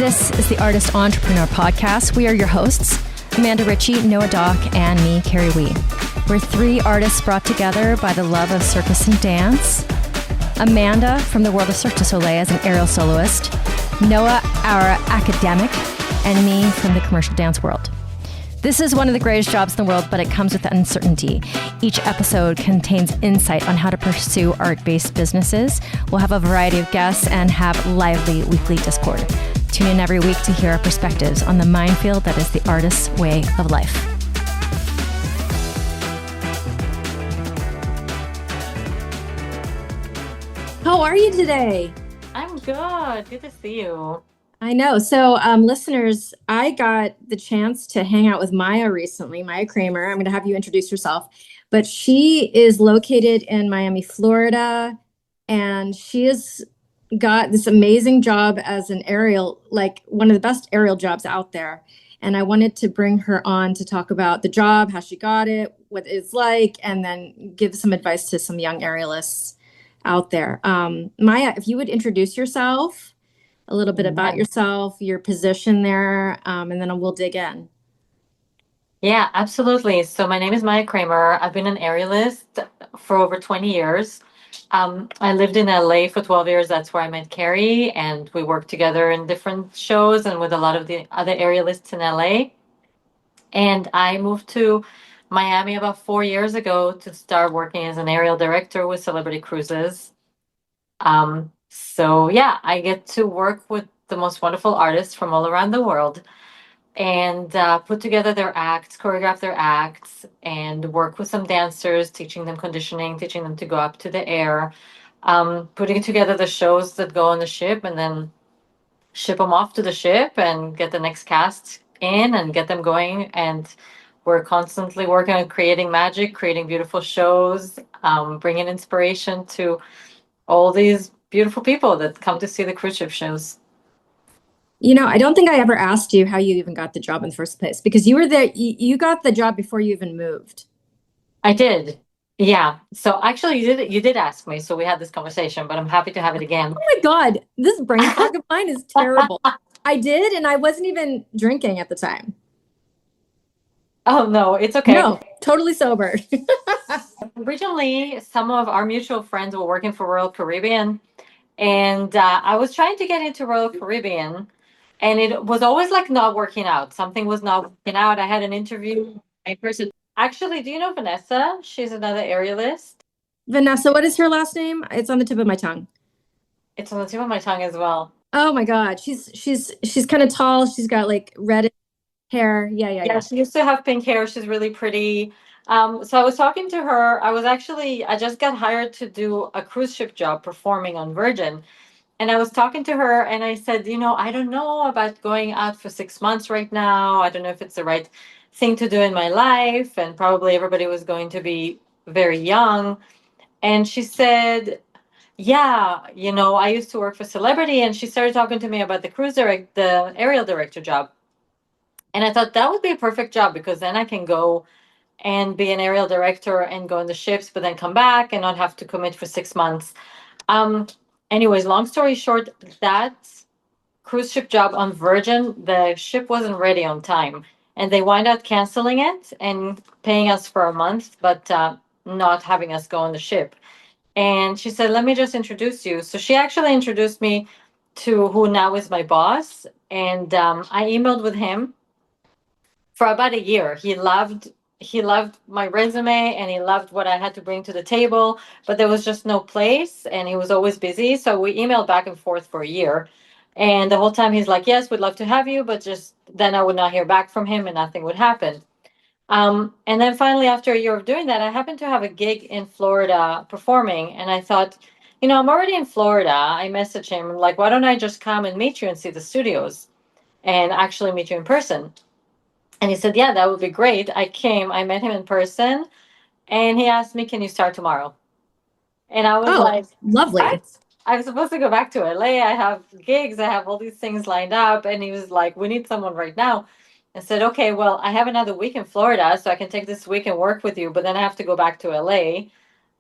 This is the Artist Entrepreneur Podcast. We are your hosts, Amanda Ritchie, Noah Dock, and me, Kerry Wee. We're three artists brought together by the love of circus and dance. Amanda from the world of Cirque du Soleil as an aerial soloist. Noah, our academic, and me from the commercial dance world. This is one of the greatest jobs in the world, but it comes with uncertainty. Each episode contains insight on how to pursue art-based businesses. We'll have a variety of guests and have lively weekly discord. Tune in every week to hear our perspectives on the minefield that is the artist's way of life. How are you today? I'm good. Good to see you. I know. So, listeners, I got the chance to hang out with Maya recently, Maya Kramer. I'm going to have you introduce yourself. But she is located in Miami, Florida, and she has got this amazing job as an aerial, like one of the best aerial jobs out there. And I wanted to bring her on to talk about the job, how she got it, what it's like, and then give some advice to some young aerialists out there. Maya, if you would introduce yourself, a little bit about yourself, your position there, and then we'll dig in. Yeah, absolutely. So my name is Maya Kramer. I've been an aerialist for over 20 years. I lived in LA for 12 years. That's where I met Kerry, and we worked together in different shows and with a lot of the other aerialists in LA. And I moved to Miami about 4 years ago to start working as an aerial director with Celebrity Cruises. So yeah, I get to work with the most wonderful artists from all around the world and put together their acts, choreograph their acts, and work with some dancers, teaching them conditioning, teaching them to go up to the air, putting together the shows that go on the ship, and then ship them off to the ship and get the next cast in and get them going. And we're constantly working on creating magic, creating beautiful shows, bringing inspiration to all these beautiful people that come to see the cruise ship shows. You know, I don't think I ever asked you how you even got the job in the first place, because you were there, you got the job before you even moved. I did. Yeah. So actually you did ask me, so we had this conversation, but I'm happy to have it again. Oh my God, this brain fog of mine is terrible. I did, and I wasn't even drinking at the time. Oh no, it's okay. No, totally sober. Originally, some of our mutual friends were working for Royal Caribbean, and I was trying to get into Royal Caribbean, and it was always like not working out. Something was not working out. I had an interview in person. Actually, do you know Vanessa? She's another aerialist. Vanessa, what is her last name? It's on the tip of my tongue. It's on the tip of my tongue as well. Oh my God, she's kind of tall. She's got like red hair. Yeah. She used to have pink hair. She's really pretty. So I was talking to her. I just got hired to do a cruise ship job performing on Virgin. And I was talking to her and I said, I don't know about going out for 6 months right now. I don't know if it's the right thing to do in my life. And probably everybody was going to be very young. And she said, yeah, I used to work for Celebrity. And she started talking to me about the aerial director job. And I thought that would be a perfect job because then I can go and be an aerial director and go on the ships, but then come back and not have to commit for 6 months. Anyways, long story short, that cruise ship job on Virgin, the ship wasn't ready on time. And they wind up canceling it and paying us for a month, but not having us go on the ship. And she said, let me just introduce you. So she actually introduced me to who now is my boss. And I emailed with him for about a year. He loved my resume and he loved what I had to bring to the table, but there was just no place and he was always busy. So we emailed back and forth for a year. And the whole time he's like, yes, we'd love to have you, but just then I would not hear back from him and nothing would happen. And then finally, after a year of doing that, I happened to have a gig in Florida performing. And I thought, I'm already in Florida. I messaged him like, why don't I just come and meet you and see the studios and actually meet you in person? And he said, yeah, that would be great. I met him in person and he asked me, can you start tomorrow? And I was like, lovely. What? I'm supposed to go back to LA. I have gigs. I have all these things lined up. And he was like, we need someone right now. I said, okay, well, I have another week in Florida, so I can take this week and work with you, but then I have to go back to LA.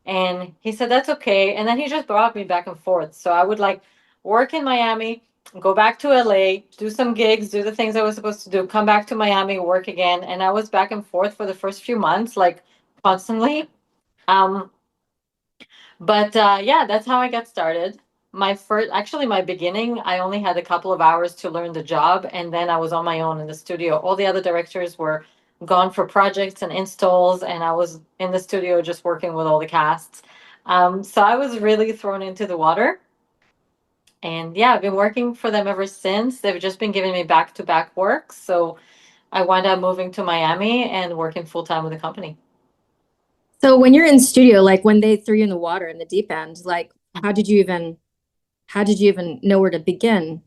And he said, that's okay. And then he just brought me back and forth. So I would like work in Miami, go back to LA, do some gigs, do the things I was supposed to do, come back to Miami, work again. And I was back and forth for the first few months, like constantly. Um, but yeah, that's how I got started. Actually, my beginning, I only had a couple of hours to learn the job, and then I was on my own in the studio. All the other directors were gone for projects and installs, and I was in the studio just working with all the casts. So I was really thrown into the water. And yeah, I've been working for them ever since. They've just been giving me back to back work. So I wound up moving to Miami and working full time with the company. So when you're in studio, like when they threw you in the water in the deep end, like how did you even know where to begin?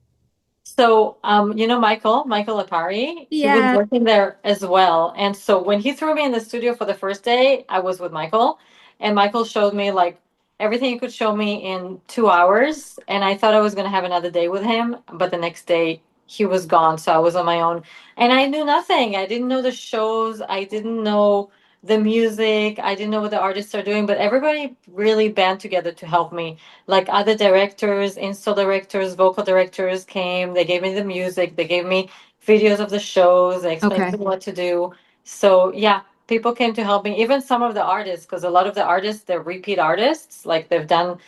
So, Michael Apari, he was Yeah. working there as well. And so when he threw me in the studio for the first day, I was with Michael, and Michael showed me like everything he could show me in 2 hours. And I thought I was going to have another day with him, but the next day he was gone. So I was on my own, and I knew nothing. I didn't know the shows. I didn't know the music. I didn't know what the artists are doing, but everybody really band together to help me. Like other directors, install directors, vocal directors came. They gave me the music. They gave me videos of the shows. They explained to Okay. me what to do. So yeah, people came to help me. Even some of the artists, because a lot of the artists, they're repeat artists. Like they've done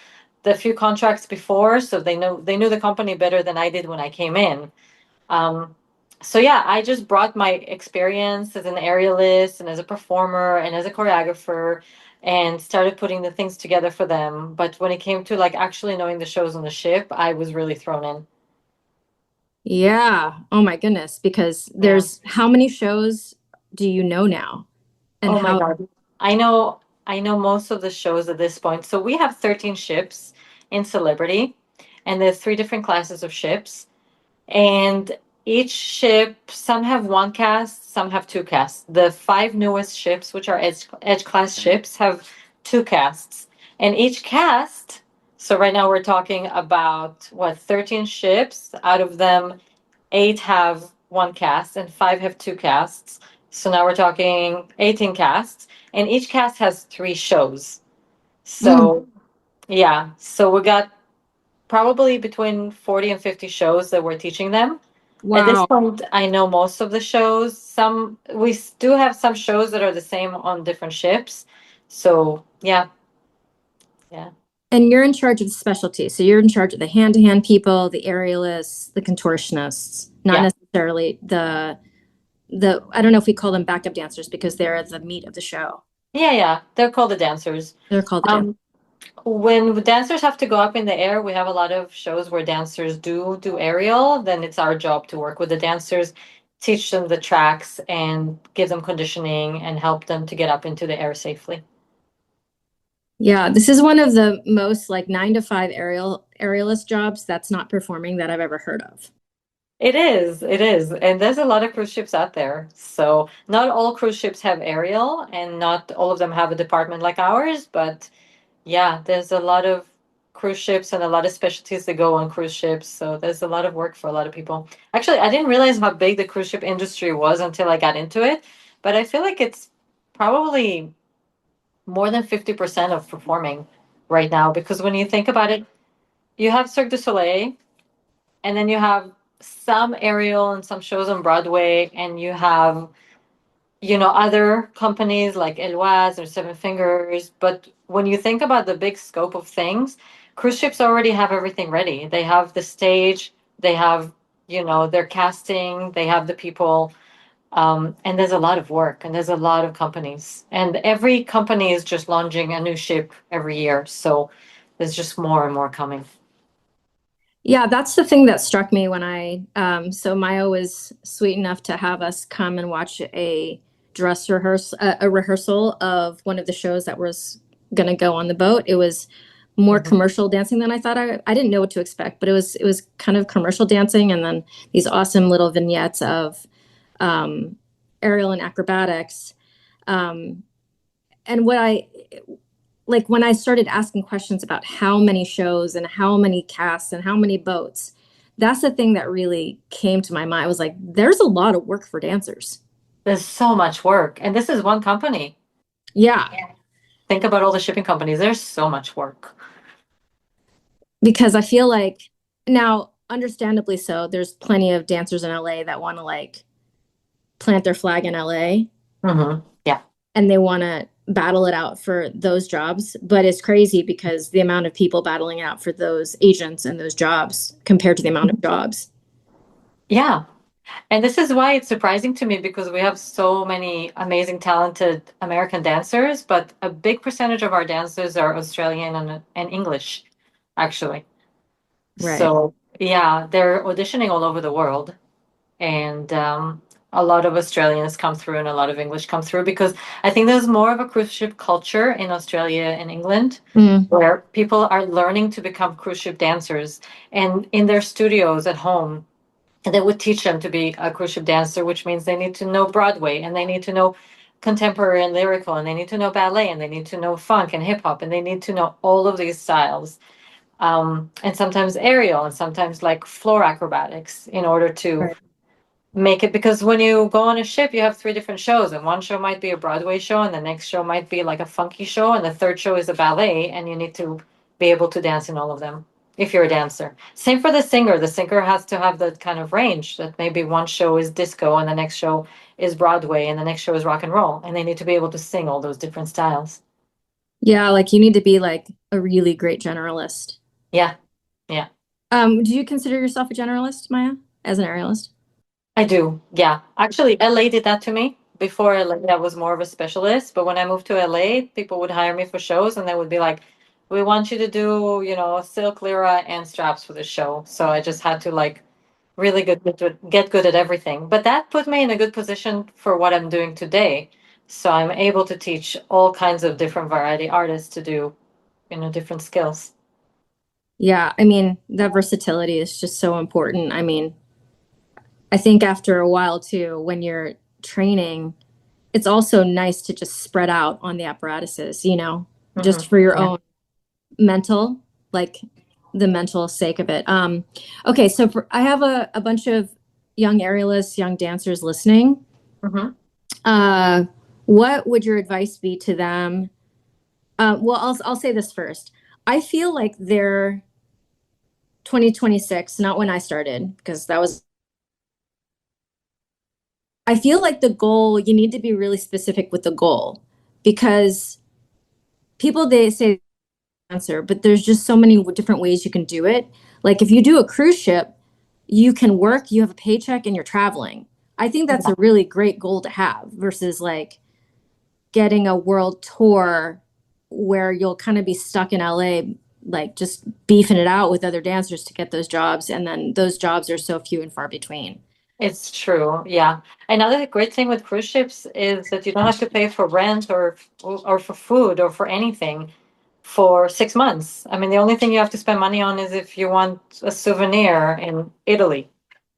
the few contracts before, so they knew the company better than I did when I came in. Um, so yeah, I just brought my experience as an aerialist and as a performer and as a choreographer and started putting the things together for them. But when it came to like actually knowing the shows on the ship, I was really thrown in. Yeah. Oh my goodness. Because Yeah. there's how many shows do you know now? And Oh my how, God. I know most of the shows at this point. So we have 13 ships in Celebrity, and there's three different classes of ships. And each ship, some have one cast, some have two casts. The five newest ships, which are edge class ships, have two casts. And each cast, so right now we're talking about what, 13 ships. Out of them, eight have one cast and five have two casts. So now we're talking 18 casts. And each cast has three shows. Mm, So yeah, so we got probably between 40 and 50 shows that we're teaching them. At this wow. point, I know most of the shows. We do have some shows that are the same on different ships. So, yeah, yeah. And you're in charge of the specialty. So you're in charge of the hand-to-hand people, the aerialists, the contortionists, not Yeah. necessarily the I don't know if we call them backup dancers because they're the meat of the show. Yeah, yeah. They're called the dancers. They're called the dancers. Um, when dancers have to go up in the air, we have a lot of shows where dancers do aerial. Then it's our job to work with the dancers, teach them the tracks, and give them conditioning and help them to get up into the air safely. Yeah, this is one of the most like 9 to 5 aerialist jobs that's not performing that I've ever heard of. It is. And there's a lot of cruise ships out there. So not all cruise ships have aerial and not all of them have a department like ours, but yeah, there's a lot of cruise ships and a lot of specialties that go on cruise ships. So there's a lot of work for a lot of people. Actually, I didn't realize how big the cruise ship industry was until I got into it, but I feel like it's probably more than 50% of performing right now because when you think about it, you have Cirque du Soleil, and then you have some aerial and some shows on Broadway, and you have, other companies like Eloise or Seven Fingers. But when you think about the big scope of things, cruise ships already have everything ready. They have the stage, they have, their casting, they have the people. And there's a lot of work and there's a lot of companies. And every company is just launching a new ship every year. So there's just more and more coming. Yeah, that's the thing that struck me when so Maya was sweet enough to have us come and watch a rehearsal of one of the shows that was going to go on the boat. It was more Mhm. commercial dancing than I thought. I didn't know what to expect, but it was kind of commercial dancing and then these awesome little vignettes of um, aerial and acrobatics. Um, and what I like when I started asking questions about how many shows and how many casts and how many boats, that's the thing that really came to my mind. I was like, there's a lot of work for dancers. There's so much work. And this is one company. Yeah, Think about all the shipping companies. There's so much work. because I feel like now understandably so. There's plenty of dancers in LA that want to like plant their flag in LA Yeah. and they want to battle it out for those jobs. But it's crazy because the amount of people battling out for those agents and those jobs compared to the amount of jobs. Yeah. And this is why it's surprising to me because we have so many amazing, talented American dancers, but a big percentage of our dancers are Australian and English, actually. Right. So, yeah, they're auditioning all over the world. And a lot of Australians come through and a lot of English come through because I think there's more of a cruise ship culture in Australia and England Mm, where people are learning to become cruise ship dancers and in their studios at home. And they would teach them to be a cruise ship dancer, which means they need to know Broadway and they need to know contemporary and lyrical and they need to know ballet and they need to know funk and hip hop and they need to know all of these styles. And sometimes aerial and sometimes like floor acrobatics in order to right. make it because when you go on a ship you have three different shows and one show might be a Broadway show and the next show might be like a funky show and the third show is a ballet and you need to be able to dance in all of them if you're a dancer. Same for the singer has to have that kind of range that maybe one show is disco and the next show is Broadway and the next show is rock and roll and they need to be able to sing all those different styles. Yeah, like you need to be like a really great generalist. Yeah, yeah. Do you consider yourself a generalist, Maya, as an aerialist? I do. Yeah. Actually, LA did that to me. Before LA, I was more of a specialist, but when I moved to LA, people would hire me for shows and they would be like, "We want you to do, silk lyra and straps for the show." So I just had to like really get good at everything. But that put me in a good position for what I'm doing today. So I'm able to teach all kinds of different variety artists to do, different skills. Yeah, I mean, that versatility is just so important. I mean, I think after a while too, when you're training, it's also nice to just spread out on the apparatuses, just for your Yeah. own mental, like the mental sake of it. Okay, so I have a bunch of young aerialists, young dancers listening. hmm Uh, what would your advice be to them? Well, I'll say this first. I feel like they're 2026, not when I started, because that was. I feel like the goal, you need to be really specific with the goal because people they say answer, but there's just so many different ways you can do it. Like if you do a cruise ship, you can work, you have a paycheck, and you're traveling. I think that's Yeah. a really great goal to have versus like getting a world tour where you'll kind of be stuck in LA, like just beefing it out with other dancers to get those jobs. And then those jobs are so few and far between. It's true, yeah. Another great thing with cruise ships is that you don't have to pay for rent or for food or for anything for 6 months. I mean, the only thing you have to spend money on is if you want a souvenir in Italy,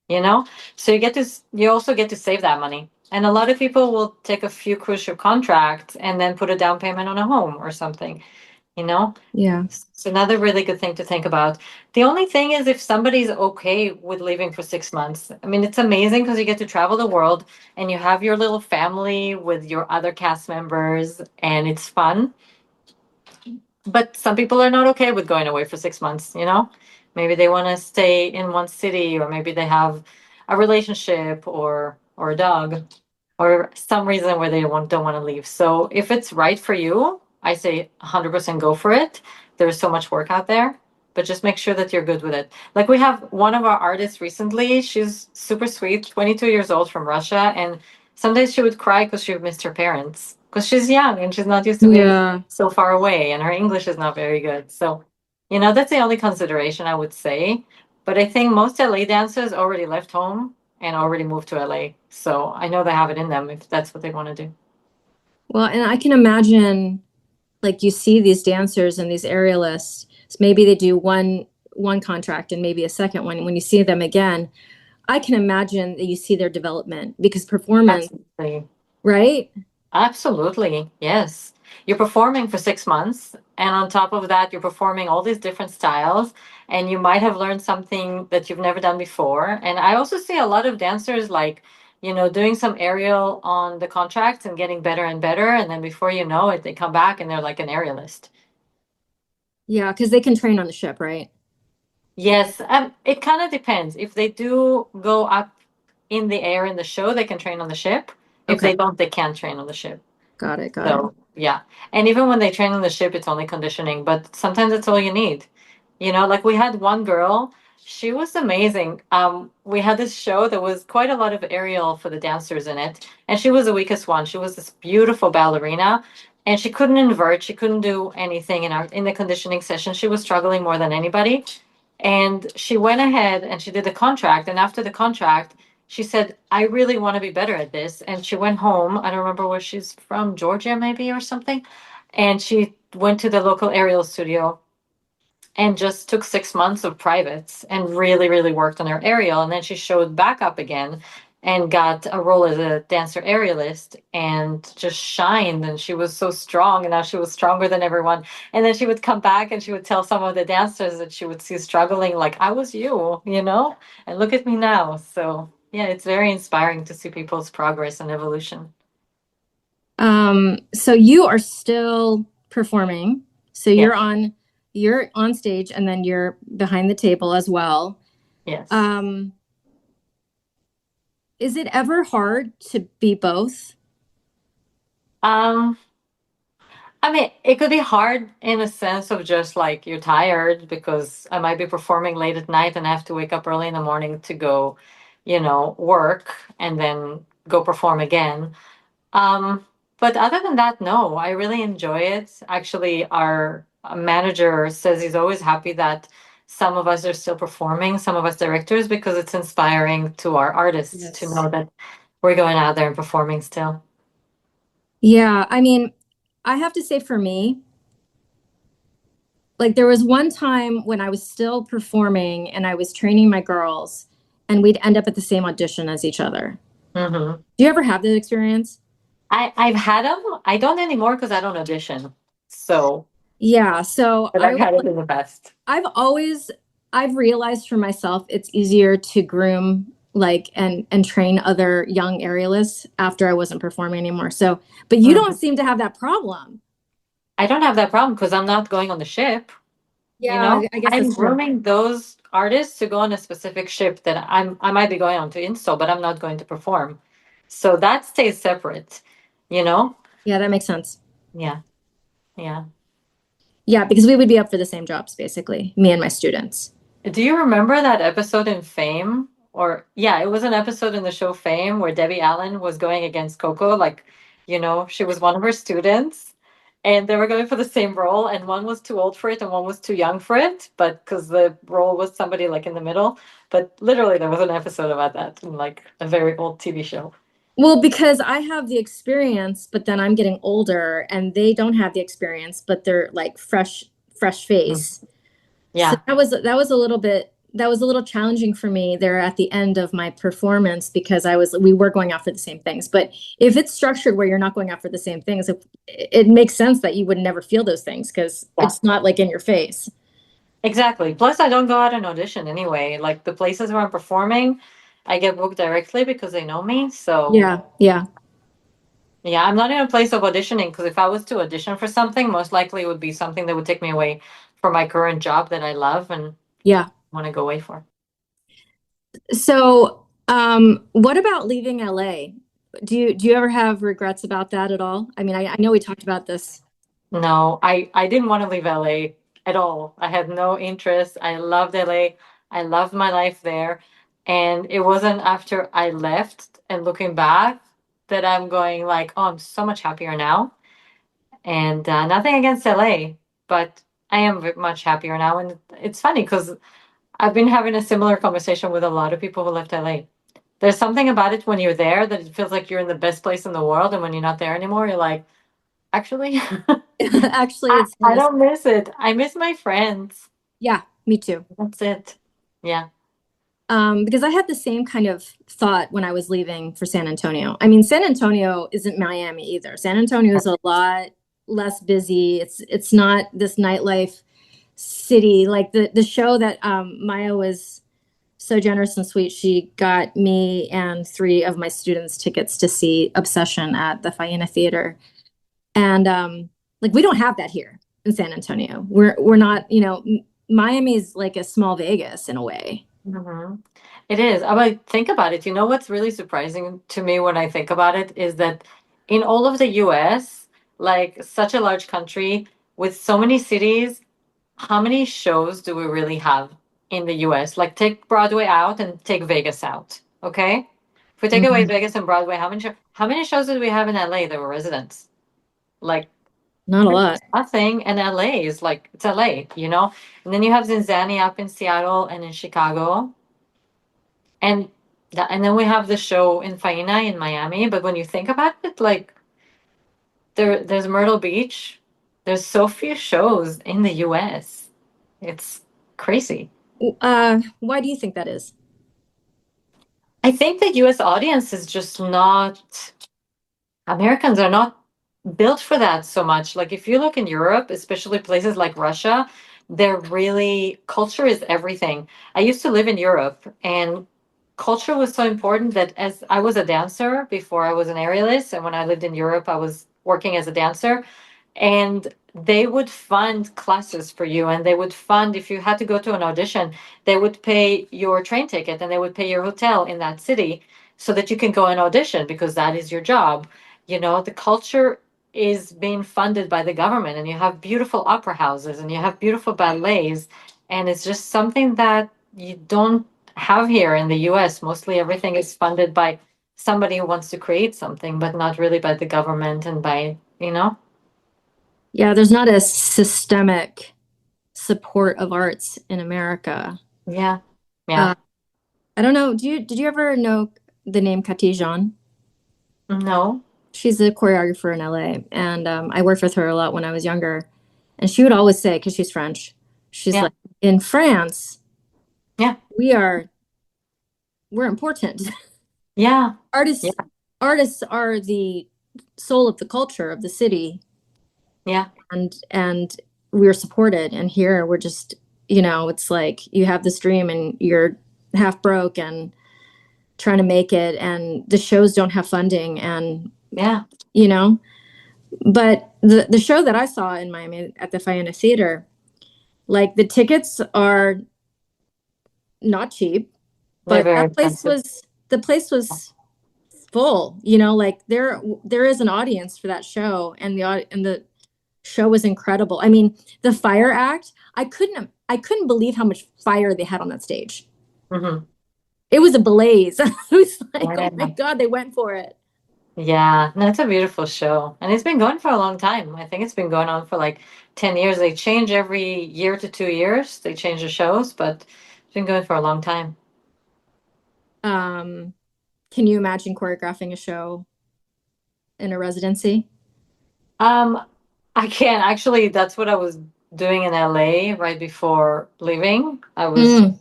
you know? So you also get to save that money. And a lot of people will take a few cruise ship contracts and then put a down payment on a home or something, you know? Yeah. It's another really good thing to think about. The only thing is if somebody's okay with leaving for 6 months. I mean, it's amazing because you get to travel the world and you have your little family with your other cast members and it's fun. But some people are not okay with going away for 6 months, you know? Maybe they want to stay in one city or maybe they have a relationship or a dog or some reason where they don't want to leave. So if it's right for you, I say 100% go for it. There's so much work out there, but just make sure that you're good with it. Like we have one of our artists recently, she's super sweet, 22 years old from Russia, and some days she would cry because she missed her parents because she's young and she's not used to being Yeah. so far away and her English is not very good. So, that's the only consideration I would say. But I think most LA dancers already left home and already moved to LA. So I know they have it in them if that's what they want to do. Well, and I can imagine like you see these dancers and these aerialists, maybe they do one contract and maybe a second one. When you see them again, I can imagine that you see their development because performance, Absolutely. right? Absolutely. Yes. You're performing for 6 months. And on top of that, you're performing all these different styles. And you might have learned something that you've never done before. And I also see a lot of dancers like, doing some aerial on the contracts and getting better and better. And then before you know it, they come back and they're like an aerialist. Yeah, because they can train on the ship, right? Yes, it kind of depends. If they do go up in the air in the show, they can train on the ship. If Okay. they don't, they can't train on the ship. Got it. Got it. So yeah, and even when they train on the ship, it's only conditioning. But sometimes it's all you need. Like we had one girl, she was amazing. We had this show that was quite a lot of aerial for the dancers in it, and she was the weakest one. She was this beautiful ballerina, and she couldn't invert. She couldn't do anything in the conditioning session. She was struggling more than anybody. And she went ahead and she did the contract. And after the contract, she said, I really want to be better at this. And she went home. I don't remember where she's from, Georgia, maybe, or something. And she went to the local aerial studio and just took 6 months of privates and really, really worked on her aerial. And then she showed back up again and got a role as a dancer aerialist and just shined. And she was so strong. And now she was stronger than everyone. And then she would come back and she would tell some of the dancers that she would see struggling, like, I was you, and look at me now. So, yeah, it's very inspiring to see people's progress and evolution. So you are still performing. So Yeah. you're on stage and then you're behind the table as well. Yes. Um, is it ever hard to be both? Um, I mean, it could be hard in a sense of just like you're tired because I might be performing late at night and I have to wake up early in the morning to go, work and then go perform again. Um, but other than that, no, I really enjoy it. Actually, our manager says he's always happy that some of us are still performing, some of us directors, because it's inspiring to our artists to Yes. know that we're going out there and performing still. Yeah, I mean, I have to say for me, like there was one time when I was still performing and I was training my girls and we'd end up at the same audition as each other. Hmm. Do you ever have that experience? I've had them. I don't anymore because I don't audition. So, Yeah, so but I've had it in the past. I've always I've realized for myself it's easier to groom like and train other young aerialists after I wasn't performing anymore. So, but you don't Mhm. seem to have that problem. I don't have that problem because I'm not going on the ship. Yeah, I guess I'm that's true. grooming those artists to go on a specific ship that I might be going on to install, but I'm not going to perform. So that stays separate, you know? Yeah, that makes sense. Yeah, yeah. Yeah, because we would be up for the same jobs basically, me and my students. Do you remember that episode in Fame? Or yeah, it was an episode in the show Fame where Debbie Allen was going against Coco. Like, she was one of her students, and they were going for the same role, and one was too old for it, and one was too young for it. But because the role was somebody like in the middle, but literally there was an episode about that in like a very old TV show. Well, because I have the experience, but then I'm getting older and they don't have the experience, but they're like fresh Mm. face. So Yeah, that was a little challenging for me there at the end of my performance because we were going out for the same things. But if it's structured where you're not going out for the same things, it makes sense that you would never feel those things because yeah. it's not like in your face. Exactly. Plus, I don't go out and audition anyway. Like the places where I'm performing, I get booked directly because they know me. So Yeah, yeah, yeah, I'm not in a place of auditioning because if I was to audition for something, most likely it would be something that would take me away from my current job that I love and yeah. want to go away for. So, what about leaving LA? Do you ever have regrets about that at all? I mean, I know we talked about this. No, I didn't want to leave LA at all. I had no interest. I loved LA. I loved my life there. And it wasn't after I left and looking back that I'm going like, oh, I'm so much happier now. And nothing against LA, but I am much happier now. And it's funny because I've been having a similar conversation with a lot of people who left LA. There's something about it when you're there that it feels like you're in the best place in the world, and when you're not there anymore, you're like, actually, Actually, I, it's I nice. don't miss it. I miss my friends. Yeah, me too. That's it. Yeah. Because I had the same kind of thought when I was leaving for San Antonio. I mean, San Antonio isn't Miami either. San Antonio is a lot less busy. It's not this nightlife city like the show that Maya was so generous and sweet. She got me and three of my students tickets to see Obsession at the Faena Theater, and like we don't have that here in San Antonio. We're not Miami is like a small Vegas in a way. Hmm. It is. I mean, think about it. You know what's really surprising to me when I think about it is that in all of the US, like such a large country with so many cities, how many shows do we really have in the US? Like take Broadway out and take Vegas out. Okay? If we take away Mhm. Vegas and Broadway, how many shows did we have in LA that were residents? Like Not a lot. nothing. And LA is like it's LA, you know? And then you have Zinzani up in Seattle and in Chicago. And and then we have the show in Faina in Miami. But when you think about it, like there's Myrtle Beach. There's so few shows in the US. It's crazy. Why do you think that is? I think the US audience is just not, Americans are not built for that so much. Like if you look in Europe, especially places like Russia, they're really, culture is everything. I used to live in Europe and culture was so important that as I was a dancer before I was an aerialist, and when I lived in Europe, I was working as a dancer and they would fund classes for you and they would fund if you had to go to an audition, they would pay your train ticket and they would pay your hotel in that city so that you can go and audition because that is your job. You know, the culture is being funded by the government and you have beautiful opera houses and you have beautiful ballets and it's just something that you don't have here in the US. Mostly everything is funded by somebody who wants to create something but not really by the government and by, you know. Yeah, there's not a systemic support of arts in America. Yeah. Yeah. Uh, I don't know. Did you ever know the name Kati Jean? No. She's a choreographer in LA, and I worked with her a lot when I was younger. And she would always say, because she's French, she's Yeah. like, in France, Yeah. we are we're important. Yeah. Artists Yeah. artists are the soul of the culture of the city, Yeah. and we're supported. And here we're just, it's like you have this dream and you're half broke and trying to make it, and the shows don't have funding, and Yeah. you know. But the show that I saw in Miami at the Faena Theater, like the tickets are not cheap, They're but very that place expensive. was the place was full. Like there is an audience for that show, and the show was incredible. I mean, the fire act, I couldn't believe how much fire they had on that stage. Hmm. It was a blaze. I was like, oh my Yeah. God, they went for it. Yeah. No, it's a beautiful show. And it's been going for a long time. I think it's been going on for like 10 years. They change every year to 2 years. They change the shows, but it's been going for a long time. Um, can you imagine choreographing a show in a residency? Um, I can't actually, that's what I was doing in LA right before leaving. I was, Mm,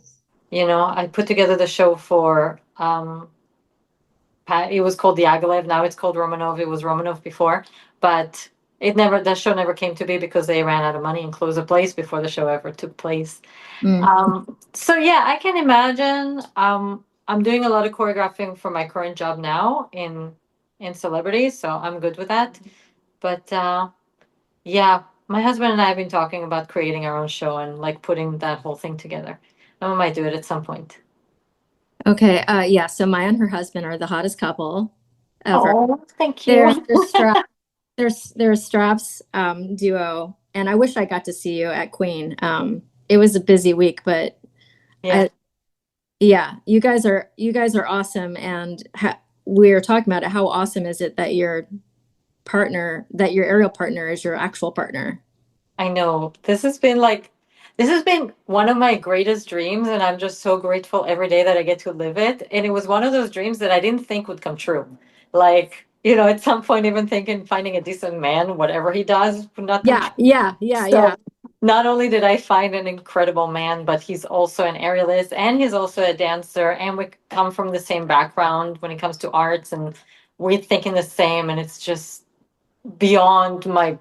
I put together the show for it was called the Agalev. Now it's called Romanov. It was Romanov before, but that show never came to be because they ran out of money and closed the place before the show ever took place. mm. So yeah, I can imagine. I'm doing a lot of choreographing for my current job now in celebrities, so I'm good with that. But yeah, my husband and I have been talking about creating our own show and like putting that whole thing together. And we might do it at some point. Okay. Yeah. So Maya and her husband are the hottest couple ever. Oh, thank They're you. they're strap they're straps duo, and I wish I got to see you at Queen. It was a busy week, but Yeah, I yeah, you guys are awesome, and we were talking about it. How awesome is it that your aerial partner is your actual partner? I know. This has been one of my greatest dreams, and I'm just so grateful every day that I get to live it. And it was one of those dreams that I didn't think would come true. Like, at some point, even thinking finding a decent man, whatever he does, would not come Yeah, true. yeah, yeah, So yeah. not only did I find an incredible man, but he's also an aerialist and he's also a dancer, and we come from the same background when it comes to arts, and we're thinking the same, and it's just beyond my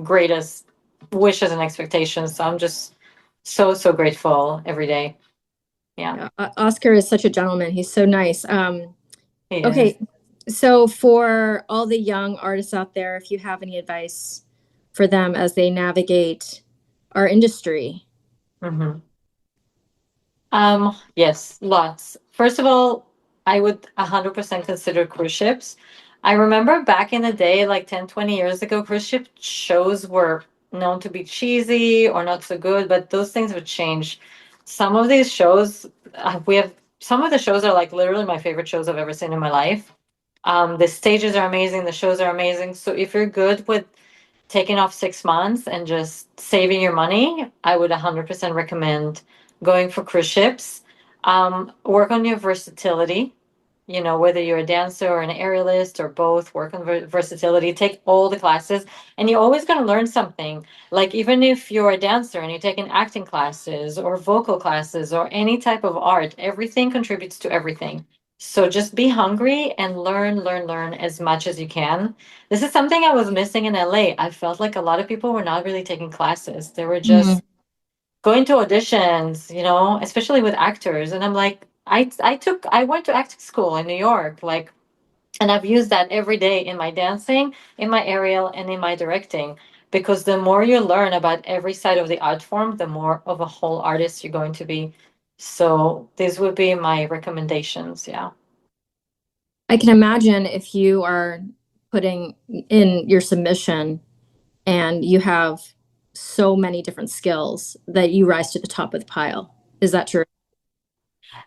greatest wishes and expectations. So I'm just so, so grateful every day. Yeah, Yeah, Oscar is such a gentleman. He's so nice. he is. Okay, so for all the young artists out there, if you have any advice for them as they navigate our industry. Hmm. Yes, lots. First of all, I would 100% consider cruise ships. I remember back in the day, like 10, 20 years ago, cruise ship shows were known to be cheesy or not so good, but those things would change. Some of these shows, we have some of the shows are like literally my favorite shows I've ever seen in my life. The stages are amazing, the shows are amazing. So if you're good with taking off 6 months and just saving your money, I would 100% recommend going for cruise ships. Work on your versatility. You know, whether you're a dancer or an aerialist or both, work on versatility. Take all the classes, and you're always going to learn something. Like, even if you're a dancer and you're taking acting classes or vocal classes or any type of art, everything contributes to everything. So just be hungry and learn as much as you can. This is something I was missing in LA. I felt like a lot of people were not really taking classes. They were Mm. just going to auditions, especially with actors. And I'm like, I went to acting school in New York, like, and I've used that every day in my dancing, in my aerial, and in my directing. Because the more you learn about every side of the art form, the more of a whole artist you're going to be. So these would be my recommendations. Yeah. I can imagine if you are putting in your submission and you have so many different skills that you rise to the top of the pile. Is that true?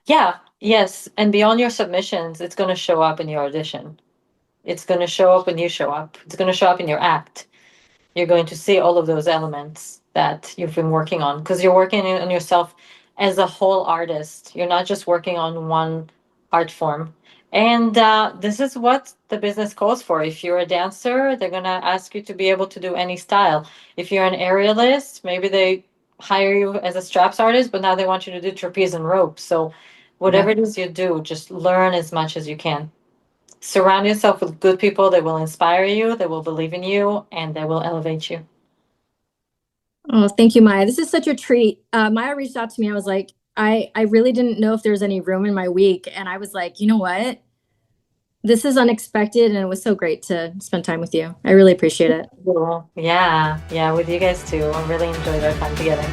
Yeah. Yes. And beyond your submissions, it's going to show up in your audition. It's going to show up when you show up. It's going to show up in your act. You're going to see all of those elements that you've been working on because you're working on yourself as a whole artist. You're not just working on one art form. And this is what the business calls for. If you're a dancer, they're going to ask you to be able to do any style. If you're an aerialist, maybe they hire you as a straps artist, but now they want you to do trapeze and rope. So, Yeah. whatever it is you do, just learn as much as you can. Surround yourself with good people that will inspire you, that will believe in you, and that will elevate you. Oh, thank you, Maya. This is such a treat. Maya reached out to me. I was like, I really didn't know if there's any room in my week. And I was like, you know what? This is unexpected and it was so great to spend time with you. I really appreciate it. Cool. Yeah, yeah, with you guys too. I really enjoyed our time together.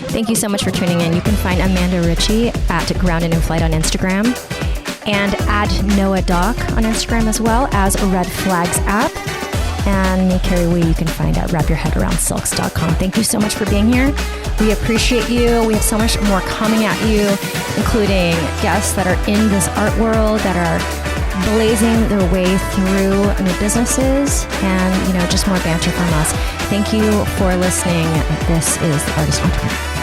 Thank you so much for tuning in. You can find Amanda Ritchie at Grounded in Flight on Instagram and add Noah Doc on Instagram as well as Red Flags app. And me, Kerry Wee, you can find at wrapyourheadaroundsilks.com. Thank you so much for being here. We appreciate you. We have so much more coming at you, including guests that are in this art world that are blazing their way through new businesses and, just more banter from us. Thank you for listening. This is The Artist Entrepreneur.